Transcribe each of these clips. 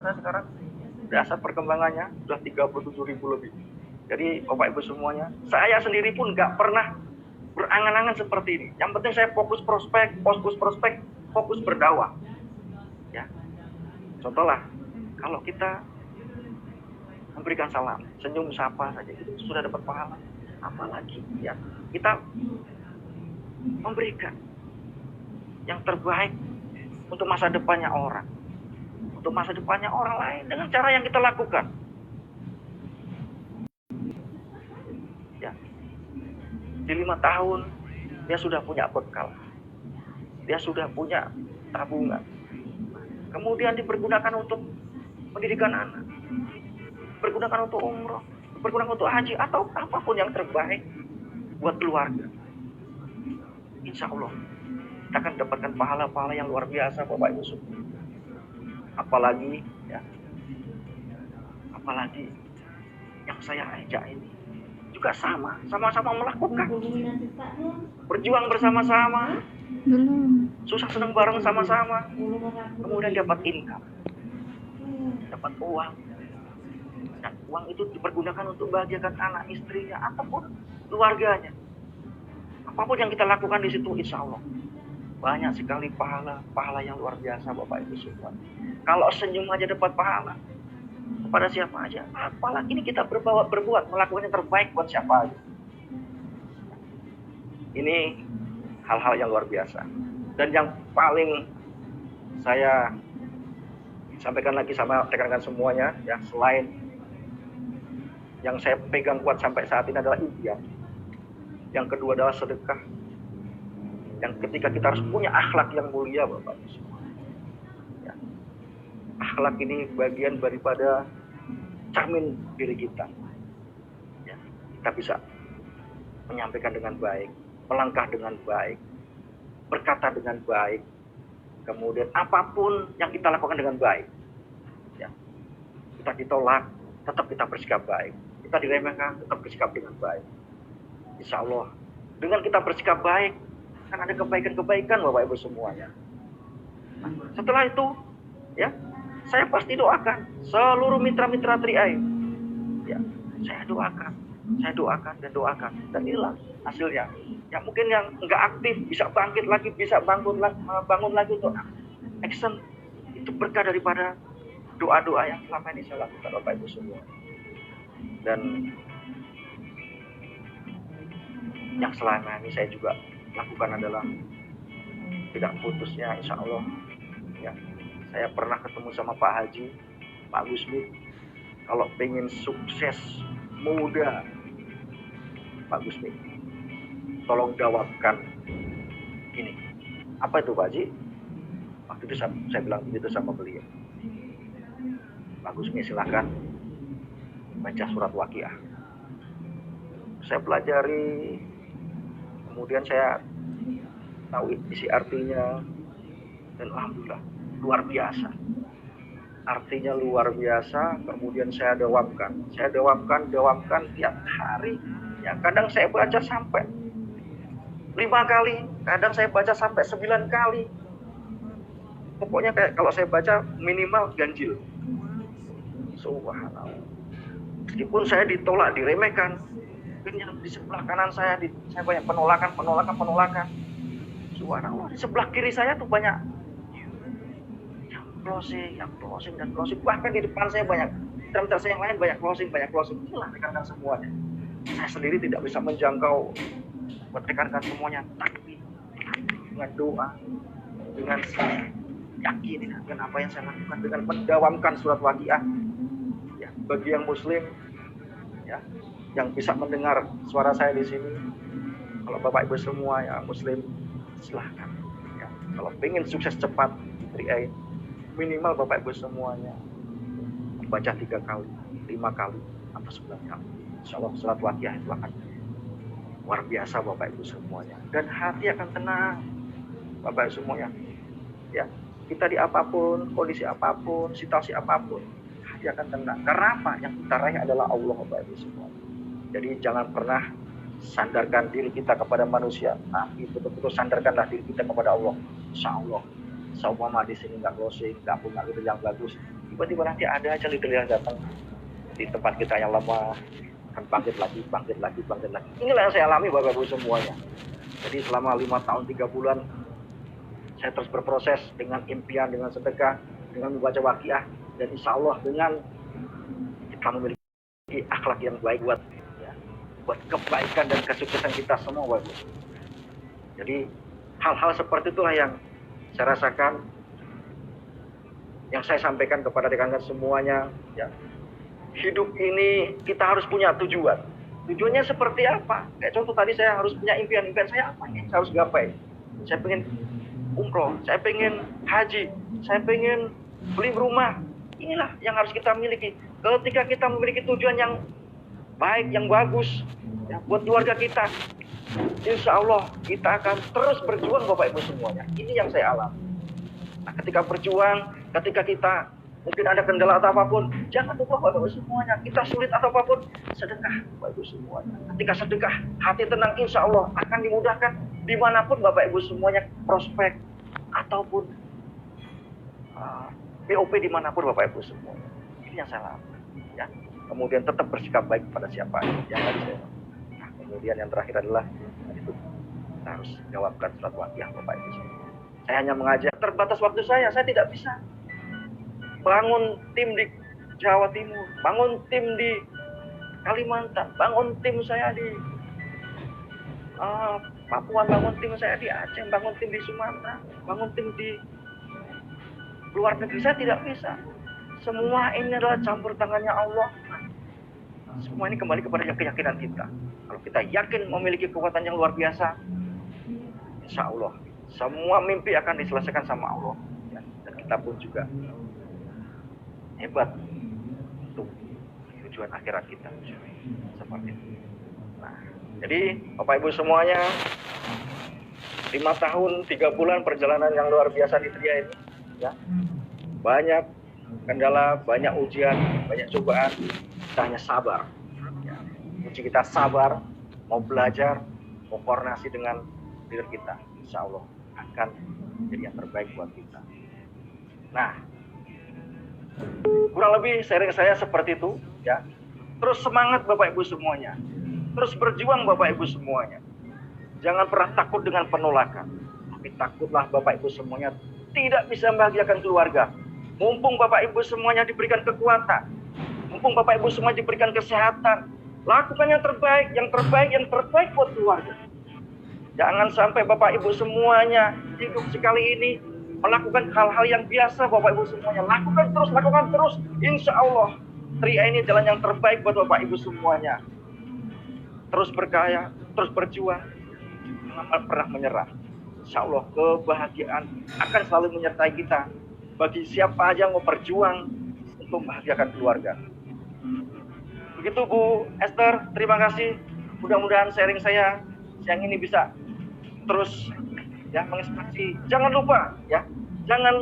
saya sekarang dasar perkembangannya sudah 37.000 lebih. Jadi Bapak Ibu semuanya, saya sendiri pun nggak pernah berangan-angan seperti ini. Yang penting saya fokus prospek, fokus berdakwah. Ya, contohlah, kalau kita memberikan salam, senyum, sapa saja itu sudah dapat pahala. Apalagi ya kita memberikan yang terbaik untuk masa depannya orang, untuk masa depannya orang lain dengan cara yang kita lakukan. Ya, di 5 tahun dia sudah punya bekal, dia sudah punya tabungan, kemudian dipergunakan untuk pendidikan anak, dipergunakan untuk umroh, dipergunakan untuk haji atau apapun yang terbaik buat keluarga. Insya Allah kita akan dapatkan pahala-pahala yang luar biasa Bapak Ibu semua. Apalagi yang saya ajak ini juga sama-sama melakukan, berjuang bersama-sama, susah senang bareng sama-sama, kemudian dapat income, dapat uang, dan uang itu dipergunakan untuk bahagiakan anak, istrinya, ataupun keluarganya. Apapun yang kita lakukan di situ, insya Allah banyak sekali pahala yang luar biasa Bapak Ibu semua. Kalau senyum aja dapat pahala, kepada siapa aja, apalagi ini kita berbuat melakukan yang terbaik buat siapa aja. Ini hal-hal yang luar biasa. Dan yang paling saya sampaikan lagi sama rekan-rekan semuanya, ya, selain yang saya pegang kuat sampai saat ini adalah impian. Yang kedua adalah sedekah. Yang ketiga kita harus punya akhlak yang mulia Bapak Ibu semua. Ya. Akhlak ini bagian daripada cermin diri kita. Ya. Kita bisa menyampaikan dengan baik, melangkah dengan baik, berkata dengan baik, kemudian apapun yang kita lakukan dengan baik. Ya. Kita ditolak, tetap kita bersikap baik. Kita diremehkan, tetap bersikap dengan baik. Insya Allah, dengan kita bersikap baik, akan ada kebaikan-kebaikan Bapak Ibu semuanya. Nah, setelah itu, ya, saya pasti doakan seluruh mitra-mitra Tri-Eye. Ya, saya doakan dan inilah hasilnya. Ya mungkin yang nggak aktif bisa bangkit lagi, bisa bangun lagi untuk action. Itu berkah daripada doa-doa yang selama ini saya lakukan Bapak Ibu semua. Dan yang selama ini saya juga lakukan adalah tidak putusnya insya Allah. Ya, saya pernah ketemu sama Pak Haji, Pak Gusmi. Kalau pengen sukses muda, Pak Gusmi, tolong jawabkan ini. Apa itu Pak Haji? Waktu itu saya bilang begitu sama beliau. Pak Gusmi silakan baca surat Waqiah. Saya pelajari, kemudian saya tahu isi artinya, dan alhamdulillah luar biasa. Artinya luar biasa. Kemudian saya dawamkan tiap hari. Ya, kadang saya baca sampai 5 kali, kadang saya baca sampai 9 kali. Pokoknya kalau saya baca minimal ganjil. Subhanallah. Meskipun saya ditolak, diremehkan, yang di sebelah kanan saya banyak penolakan. Subhanallah, di sebelah kiri saya tuh banyak yang closing. Bahkan di depan saya banyak, teman-teman saya yang lain banyak closing. Inilah rekan-rekan semuanya. Saya sendiri tidak bisa menjangkau buat rekan-rekan semuanya, tapi dengan doa, dengan yakin dengan apa yang saya lakukan, dengan mendawamkan surat Waqiah. Ya, bagi yang muslim, ya, yang bisa mendengar suara saya di sini, kalau Bapak Ibu semua ya muslim, silahkan. Ya, kalau pengen sukses cepat, minimal Bapak Ibu semuanya baca 3 kali, 5 kali, atau 9 kali. Insya Allah surat Waqiah itu akan luar biasa Bapak Ibu semuanya, dan hati akan tenang Bapak Ibu semuanya. Ya, kita di apapun, kondisi apapun, situasi apapun, hati akan tenang. Karena apa? Yang kita raih adalah Allah Bapak Ibu semua. Jadi jangan pernah sandarkan diri kita kepada manusia, tapi betul-betul sandarkanlah diri kita kepada Allah. Insya Allah, seumpama di sini nggak closing, nggak punya ide yang bagus, tiba-tiba nanti ada aja leader yang datang di tempat kita yang lemah, akan bangkit lagi. Inilah yang saya alami Bapak Ibu semuanya. Jadi selama 5 tahun 3 bulan saya terus berproses dengan impian, dengan sedekah, dengan membaca waqiah, dan insya Allah dengan kita memiliki akhlak yang baik buat kebaikan dan kesuksesan kita semua Bapak Ibu. Jadi hal-hal seperti itulah yang saya rasakan, yang saya sampaikan kepada rekan-rekan semuanya. Ya. Hidup ini kita harus punya tujuan. Tujuannya seperti apa? Kayak contoh tadi, saya harus punya impian saya apa nih? Saya harus gapai. Saya pengen umroh, saya pengen haji, saya pengen beli rumah. Inilah yang harus kita miliki. Ketika kita memiliki tujuan yang baik, yang bagus, ya, buat keluarga kita, insya Allah kita akan terus berjuang Bapak Ibu semuanya. Ini yang saya alami. Nah, ketika berjuang, ketika kita mungkin ada kendala atau apapun, jangan lupa Bapak Ibu semuanya, kita sulit atau apapun, sedekah Bapak Ibu semuanya. Ketika sedekah, hati tenang, insya Allah akan dimudahkan dimanapun Bapak Ibu semuanya, prospek ataupun POP dimanapun Bapak Ibu semuanya. Ini yang saya alami. Ya. Kemudian tetap bersikap baik kepada siapa yang tadi saya. Nah, kemudian yang terakhir adalah itu kita harus jawabkan surat waqiah Bapak Ibu semuanya. Saya hanya mengajar, terbatas waktu saya tidak bisa bangun tim di Jawa Timur, bangun tim di Kalimantan, bangun tim saya di Papua, bangun tim saya di Aceh, bangun tim di Sumatera, bangun tim di luar negeri. Saya tidak bisa. Semua ini adalah campur tangannya Allah. Semua ini kembali kepada keyakinan kita. Kalau kita yakin memiliki kekuatan yang luar biasa, insya Allah semua mimpi akan diselesaikan sama Allah. Ya, dan kita pun juga hebat untuk tujuan akhirat kita. Seperti itu. Nah, jadi Bapak Ibu semuanya, 5 tahun 3 bulan perjalanan yang luar biasa di Tria ini, ya, banyak kendala, banyak ujian, banyak cobaan. Kita hanya sabar. Ya, kunci kita sabar, mau belajar, mau koordinasi dengan diri kita. Insya Allah akan jadi yang terbaik buat kita. Nah, kurang lebih sharing saya seperti itu, ya. Terus semangat Bapak Ibu semuanya. Terus berjuang Bapak Ibu semuanya. Jangan pernah takut dengan penolakan. Tapi takutlah Bapak Ibu semuanya tidak bisa membahagiakan keluarga. Mumpung Bapak Ibu semuanya diberikan kekuatan, mumpung Bapak Ibu semua diberikan kesehatan, lakukan yang terbaik buat keluarga. Jangan sampai Bapak Ibu semuanya hidup sekali ini melakukan hal-hal yang biasa. Bapak Ibu semuanya lakukan terus. Insya Allah Tria ini jalan yang terbaik buat Bapak Ibu semuanya. Terus berkaya, terus berjuang, jangan pernah menyerah. Insya Allah kebahagiaan akan selalu menyertai kita. Bagi siapa aja yang mau berjuang untuk membahagiakan keluarga. Begitu Bu Esther, terima kasih. Mudah-mudahan sharing saya siang ini bisa terus ya menginspirasi. Jangan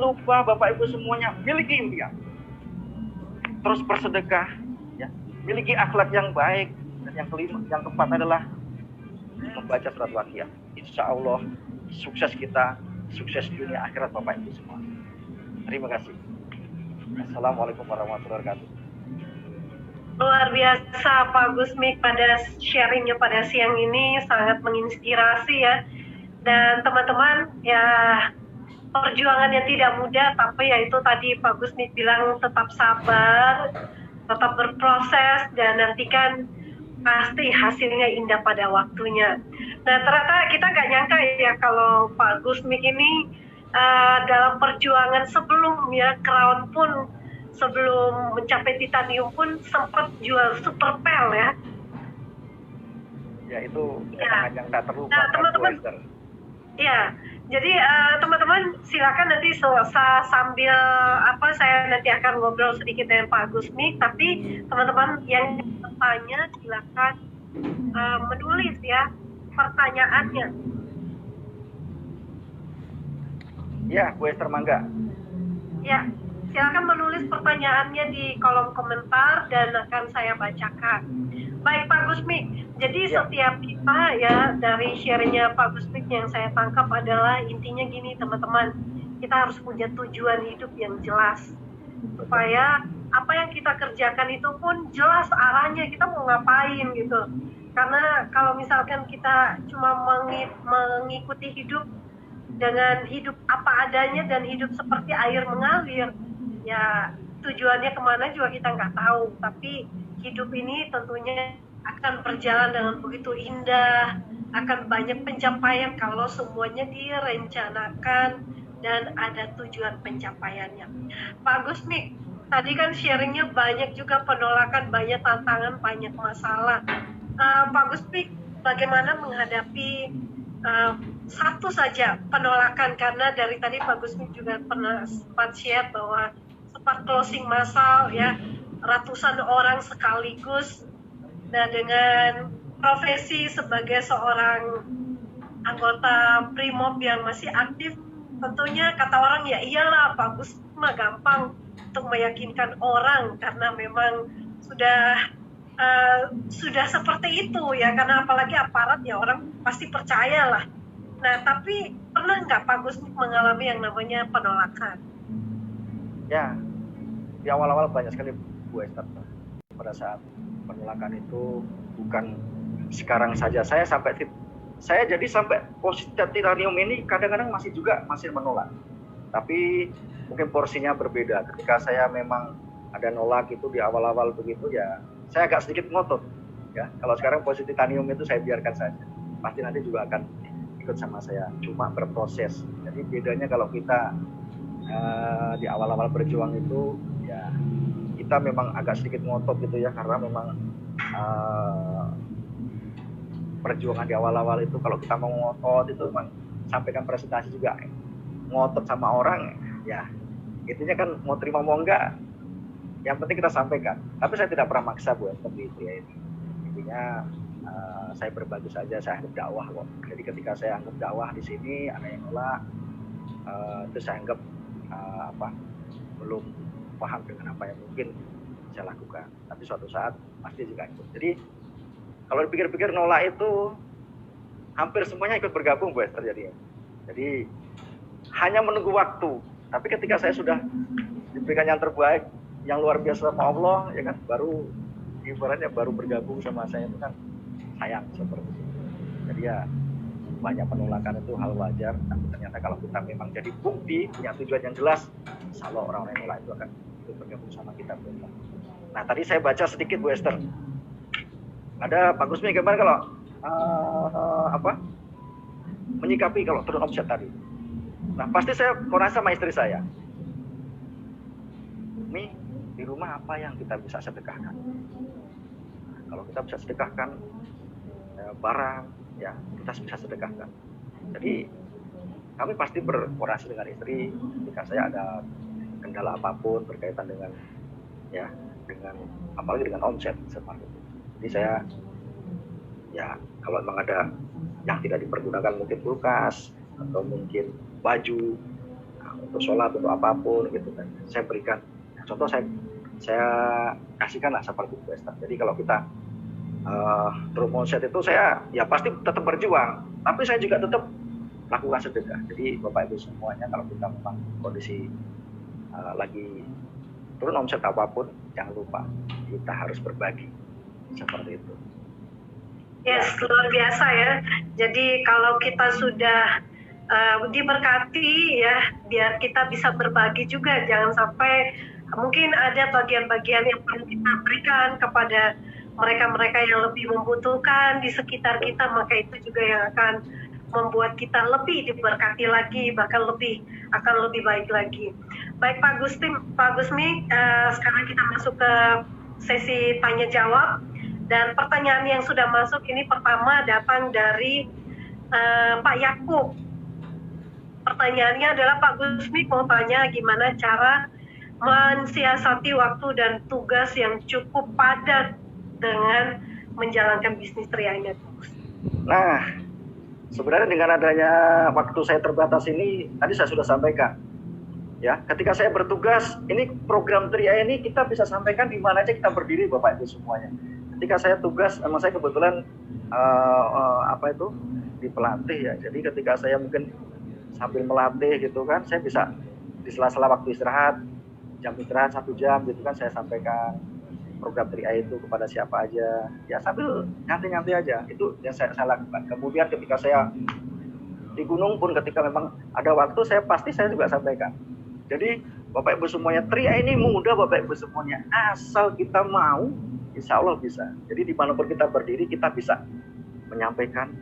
lupa Bapak Ibu semuanya miliki impian. Terus bersedekah, ya, miliki akhlak yang baik, dan yang keempat adalah membaca surat waqiah. Insya Allah sukses kita, sukses dunia akhirat Bapak Ibu semua. Terima kasih. Assalamualaikum warahmatullahi wabarakatuh. Luar biasa Pak Gusmik pada sharingnya pada siang ini, sangat menginspirasi ya. Dan teman-teman ya, perjuangannya tidak mudah, tapi ya itu tadi Pak Gusmik bilang tetap sabar, tetap berproses, dan nantikan pasti hasilnya indah pada waktunya. Nah ternyata kita nggak nyangka ya kalau Pak Gusmik ini dalam perjuangan sebelumnya Crown pun, sebelum mencapai Titanium pun sempat jual Super Pel ya. Ya itu kenangan yang tak terlupakan. Nah teman-teman, ya jadi teman-teman silakan nanti sambil saya nanti akan ngobrol sedikit dengan Pak Gusmik, tapi teman-teman yang bertanya silakan menulis ya pertanyaannya. Ya, Bu Esther mangga. Ya, silakan menulis pertanyaannya di kolom komentar dan akan saya bacakan. Baik Pak Gusmik, jadi setiap kita ya dari sharingnya Pak Gusmik yang saya tangkap adalah intinya gini teman-teman, kita harus punya tujuan hidup yang jelas. supaya apa yang kita kerjakan itu pun jelas arahnya, kita mau ngapain gitu. Karena kalau misalkan kita cuma mengikuti hidup dengan hidup apa adanya dan hidup seperti air mengalir, ya tujuannya kemana juga kita nggak tahu. Tapi hidup ini tentunya akan berjalan dengan begitu indah, akan banyak pencapaian kalau semuanya direncanakan dan ada tujuan pencapaiannya. Pak Gusmik, tadi kan sharingnya banyak juga penolakan, banyak tantangan, banyak masalah. Pak Gusmik, bagaimana menghadapi satu saja penolakan, karena dari tadi Pak Gusmik juga pernah sempat share bahwa sempat closing massal ya, ratusan orang sekaligus. Nah, dengan profesi sebagai seorang anggota Brimob yang masih aktif, tentunya kata orang ya iyalah Pak Gus mah gampang untuk meyakinkan orang karena memang sudah seperti itu ya, karena apalagi aparat ya orang pasti percaya lah. Nah, tapi pernah nggak Pak Gus mengalami yang namanya penolakan? Ya, di awal-awal banyak sekali Bu Esther. Pada saat penolakan itu bukan sekarang saja, saya jadi sampai posisi titanium ini kadang-kadang masih menolak, tapi mungkin porsinya berbeda. Ketika saya memang ada nolak itu di awal-awal begitu ya, saya agak sedikit ngotot ya. Kalau sekarang posisi titanium itu saya biarkan saja, pasti nanti juga akan ikut sama saya, cuma berproses. Jadi bedanya kalau kita di awal-awal berjuang itu ya, kita memang agak sedikit ngotot gitu ya, karena memang perjuangan di awal-awal itu kalau kita mau ngotot itu memang sampaikan presentasi juga ngotot sama orang ya, intinya kan mau terima mau enggak, yang penting kita sampaikan. Tapi saya tidak pernah maksa buat seperti itu ya. Intinya saya berbagi saja, saya anggap dakwah kok. Jadi ketika saya anggap dakwah di sini ada yang nolak, itu saya anggap belum paham dengan apa yang mungkin saya lakukan, tapi suatu saat pasti juga ikut. Jadi kalau dipikir-pikir nolak itu hampir semuanya ikut bergabung Bu Esther jadinya. Jadi hanya menunggu waktu. Tapi ketika saya sudah diberikan yang terbaik, yang luar biasa sama Allah ya kan, baru ibaratnya baru bergabung sama saya itu kan sayang seperti itu. Jadi ya banyak penolakan itu hal wajar, tapi ternyata kalau kita memang jadi bukti punya tujuan yang jelas, insya Allah orang-orang yang nolak itu akan bergabung sama kita Bu Esther. Nah tadi saya baca sedikit Bu Esther, ada Pak Gusmi gimana kalau menyikapi kalau turun omset tadi. Nah pasti saya koordinasi sama istri saya, Mi di rumah apa yang kita bisa sedekahkan. Nah, kalau kita bisa sedekahkan barang ya, kita bisa sedekahkan. Jadi kami pasti berkoordinasi dengan istri ketika saya ada kendala apapun berkaitan dengan ya, dengan apalagi dengan omset seperti itu. Jadi saya ya kalau memang ada yang tidak dipergunakan, mungkin kulkas atau mungkin baju untuk sholat, untuk apapun gitu kan, saya berikan. Contoh saya kasihkan lah seperti itu Esther. Jadi kalau kita turun omset itu saya ya pasti tetap berjuang, tapi saya juga tetap lakukan sedekah. Jadi Bapak Ibu semuanya, kalau kita memang kondisi lagi turun omset apapun, jangan lupa kita harus berbagi seperti itu. Yes, luar biasa ya. Jadi kalau kita sudah diberkati ya, biar kita bisa berbagi juga. Jangan sampai mungkin ada bagian-bagian yang perlu kita berikan kepada mereka-mereka yang lebih membutuhkan di sekitar kita, maka itu juga yang akan membuat kita lebih diberkati lagi, bahkan akan lebih baik lagi. Baik Pak Gusmi, sekarang kita masuk ke sesi tanya jawab, dan pertanyaan yang sudah masuk ini pertama datang dari Pak Yakub. Pertanyaannya adalah, Pak Gusmi mau tanya gimana cara mensiasati waktu dan tugas yang cukup padat dengan menjalankan bisnis Trianet. Nah, sebenarnya dengan adanya waktu saya terbatas ini, tadi saya sudah sampaikan. Ya, ketika saya bertugas, ini program Tria ini kita bisa sampaikan di mana aja kita berdiri Bapak Ibu semuanya. Ketika saya tugas, memang saya kebetulan di pelatih ya. Jadi ketika saya mungkin sambil melatih gitu kan, saya bisa di sela-sela waktu istirahat, jam istirahat 1 jam gitu kan saya sampaikan program 3A itu kepada siapa aja, ya sambil nyantai-nyantai aja, itu yang saya lakukan. Kemudian ketika saya di gunung pun ketika memang ada waktu saya juga sampaikan. Jadi Bapak Ibu semuanya, 3A ini mudah Bapak Ibu semuanya, asal kita mau, insya Allah bisa. Jadi dimanapun kita berdiri kita bisa menyampaikan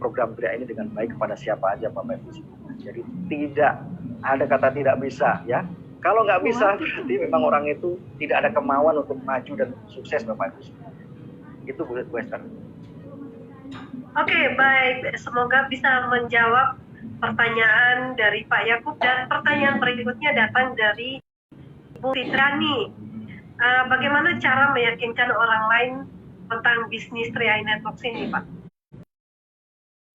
program 3A ini dengan baik kepada siapa aja Bapak Ibu semuanya. Jadi tidak ada kata tidak bisa ya. Kalau nggak bisa, berarti memang orang itu tidak ada kemauan untuk maju dan sukses Bapak Ibu semua. Itu Bu Esther. Oke, baik. Semoga bisa menjawab pertanyaan dari Pak Yakub, dan pertanyaan berikutnya datang dari Bu Fitrani. Bagaimana cara meyakinkan orang lain tentang bisnis 3i Networks ini, Pak?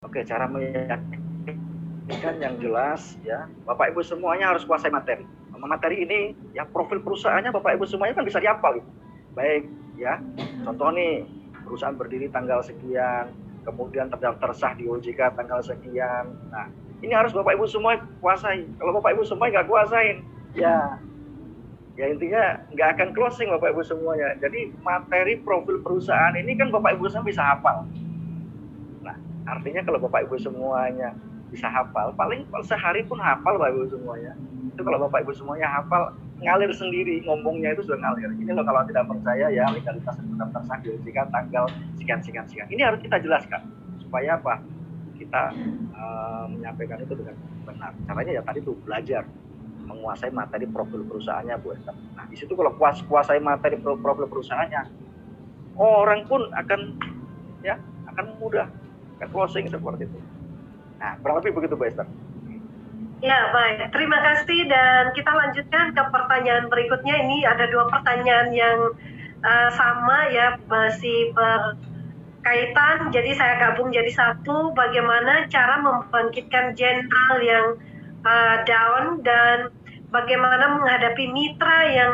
Oke, cara meyakinkan yang jelas ya, Bapak Ibu semuanya harus kuasai materi. Materi ini ya, profil perusahaannya Bapak Ibu semuanya kan bisa dihafal gitu. Baik ya, contoh nih, perusahaan berdiri tanggal sekian, kemudian terdaftar sah di OJK tanggal sekian. Nah, ini harus Bapak Ibu semua kuasai. Kalau Bapak Ibu semua nggak kuasain, ya intinya nggak akan closing Bapak Ibu semuanya. Jadi materi profil perusahaan ini kan Bapak Ibu semua bisa hafal. Nah, artinya kalau Bapak Ibu semuanya bisa hafal, paling sehari pun hafal Bapak Ibu semuanya. Itu kalau Bapak Ibu semuanya hafal, ngalir sendiri, ngomongnya itu sudah ngalir. Ini loh, kalau tidak percaya ya, legalitas terdaftar sah di OJK tanggal sekian. Ini harus kita jelaskan supaya apa? Kita menyampaikan itu dengan benar. Caranya ya tadi tuh, belajar menguasai materi profil perusahaannya Bu Esther. Nah, di situ kalau kuasai materi profil perusahaannya, orang pun akan mudah, akan closing seperti itu. Nah, kurang lebih begitu Bu Esther. Ya, baik. Terima kasih, dan kita lanjutkan ke pertanyaan berikutnya. Ini ada 2 pertanyaan yang sama ya, masih berkaitan. Jadi saya gabung jadi satu. Bagaimana cara membangkitkan jenderal yang down, dan bagaimana menghadapi mitra yang